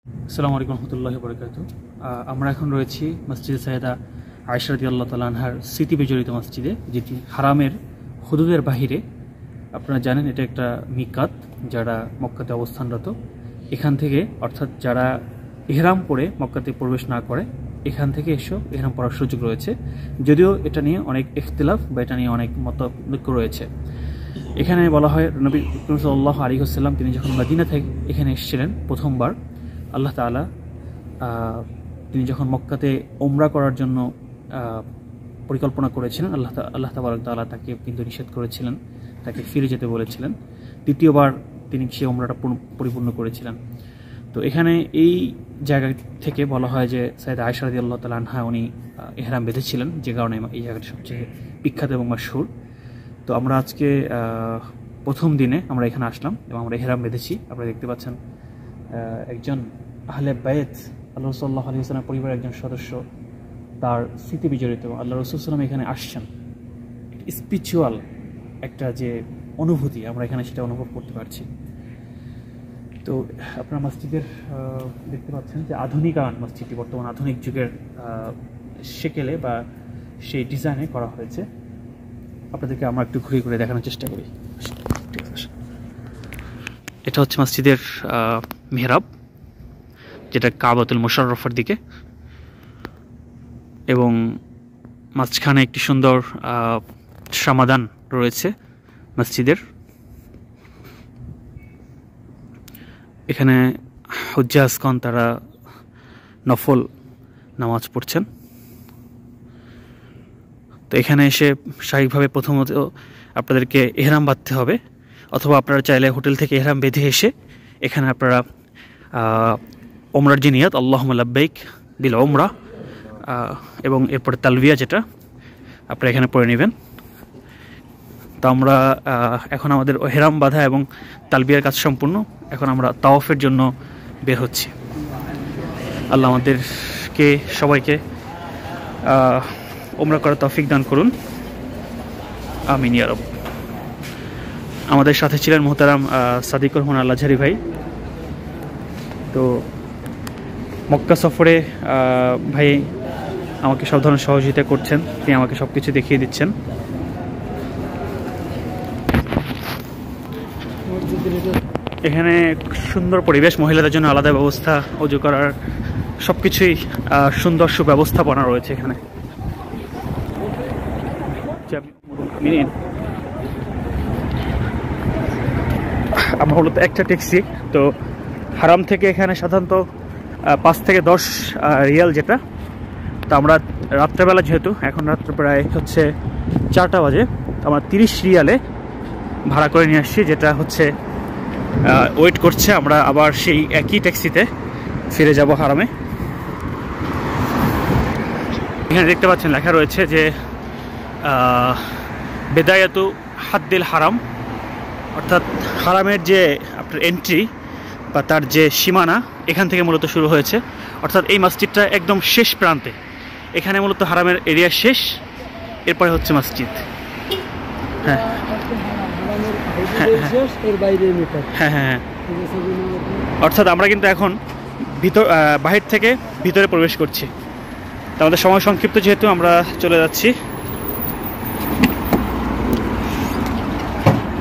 আসসালামু আলাইকুম রহমতুল্লাহি বারাকাতুহু। আমরা এখন রয়েছি মসজিদে সাইয়েদা আয়েশা রাদিয়াল্লাহু তাআলা আনহার স্মৃতি বিজড়িত মসজিদে, যেটি হারামের হুদুদের বাহিরে। আপনারা জানেন এটা একটা মিকাত, যারা মক্কাতে অবস্থানরত এখান থেকে, অর্থাৎ যারা ইহরাম পরে মক্কাতে প্রবেশ না করে এখান থেকে এসব ইহরাম পরার সুযোগ রয়েছে। যদিও এটা নিয়ে অনেক ইখতিলাফ বা এটা নিয়ে অনেক মতৈক্য রয়েছে। এখানে বলা হয় নবী সাল্লাল্লাহু আলাইহি ওয়াসাল্লাম তিনি যখন মদিনা থেকে এখানে এসেছিলেন প্রথমবার, আল্লাহ তাআলা তিনি যখন মক্কাতে ওমরা করার জন্য পরিকল্পনা করেছিলেন, আল্লাহ তাবারক তাআলা তাকে কিন্তু নিষেধ করেছিলেন, তাকে ফিরে যেতে বলেছিলেন। দ্বিতীয়বার তিনি সেই ওমরাটা পরিপূর্ণ করেছিলেন। তো এখানে এই জায়গা থেকে বলা হয় যে সাইয়েদা আয়েশা রাদিয়াল্লাহু তাআলা আনহা উনি ইহরাম বেঁধেছিলেন, যে কারণে এই জায়গাটা সবচেয়ে বিখ্যাত এবং মাশহুর। তো আমরা আজকে প্রথম দিনে আমরা এখানে আসলাম এবং আমরা ইহরাম বেঁধেছি। আপনারা দেখতে পাচ্ছেন একজন আহলে বাইত আল্লাহ রাসূল সাল্লাল্লাহু আলাইহি ওয়াসাল্লামের পরিবারের একজন সদস্য, তার স্মৃতি বিজড়িত আল্লাহ রাসূল সাল্লাল্লাহু আলাইহি ওয়াসাল্লাম এখানে আসছেন। স্পিরিচুয়াল একটা যে অনুভূতি আমরা এখানে সেটা অনুভব করতে পারছি। তো আপনারা মসজিদের দেখতে পাচ্ছেন যে আধুনিকায়ন মসজিদটি বর্তমান আধুনিক যুগের শেকেলে বা সেই ডিজাইনে করা হয়েছে। আপনাদেরকে আমরা একটু ঘুরে ঘুরে দেখানোর চেষ্টা করি। ঠিক আছে, এটা হচ্ছে মসজিদের মিহরাব, যেটা কাবাতুল মুশাররফের দিকে, এবং মাঝখানে একটি সুন্দর সমাধান রয়েছে মসজিদের। এখানে হুজ্জাজগণ তারা নফল নামাজ পড়ছেন। তো এখানে এসে স্বাভাবিকভাবে প্রথমত আপনাদেরকে ইহরাম বাঁধতে হবে, অথবা আপনারা চাইলে হোটেল থেকে ইহরাম বেঁধে এসে এখানে আপনারা ওমরার যে নিয়ত আল্লাহুম্মা লাব্বাইক বিল ওমরা এবং এরপরে তালবিয়া যেটা আপনারা এখানে পড়ে নেবেন। তো আমরা এখন আমাদের ইহরাম বাঁধা এবং তালবিয়ার কাজ সম্পূর্ণ, এখন আমরা তাওয়াফের জন্য বের হচ্ছি। আল্লাহ আমাদেরকে সবাইকে ওমরা করার তৌফিক দান করুন, আমিন ইয়া রাব। আমাদের সাথে ছিলেন মুহতারাম সাদিকুর রহমান আল আজহারি ভাই। তো মক্কা সফরে ভাই আমাকে সব ধরনের সহযোগিতা করছেন, তিনি আমাকে সব কিছু দেখিয়ে দিচ্ছেন। এখানে সুন্দর পরিবেশ, মহিলাদের জন্য আলাদা ব্যবস্থা, অজু করার সব কিছুই সুন্দর সুব্যবস্থাপনা রয়েছে এখানে। আমরা মূলত একটা ট্যাক্সি, তো হারাম থেকে এখানে সাধারণত 5 থেকে 10 রিয়াল যেটা। তো আমরা রাত্রেবেলা, যেহেতু এখন রাত্রে প্রায় হচ্ছে 4টা বাজে, আমরা 30 রিয়ালে ভাড়া করে নিয়ে আসছি, যেটা হচ্ছে ওয়েট করছে। আমরা আবার সেই একই ট্যাক্সিতে ফিরে যাব হারামে। এখানে দেখতে পাচ্ছেন লেখা রয়েছে যে বেদায়াতু হাদ্দিল হারাম, অর্থাৎ হারামের যে আপনার এন্ট্রি বা তার যে সীমানা এখান থেকে মূলত শুরু হয়েছে। অর্থাৎ এই মসজিদটা একদম শেষ প্রান্তে, এখানে মূলত হারামের এরিয়া শেষ, এরপরে হচ্ছে মসজিদ। হ্যাঁ হ্যাঁ হ্যাঁ, অর্থাৎ আমরা কিন্তু এখন বাহির থেকে ভিতরে প্রবেশ করছি। তো আমাদের সময় সংক্ষিপ্ত, যেহেতু আমরা চলে যাচ্ছি।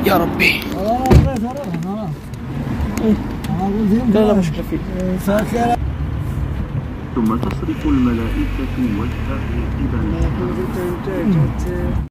يا ربي لا لا مشكلة فيه. ثم تصرف الملائكة وجهه قبل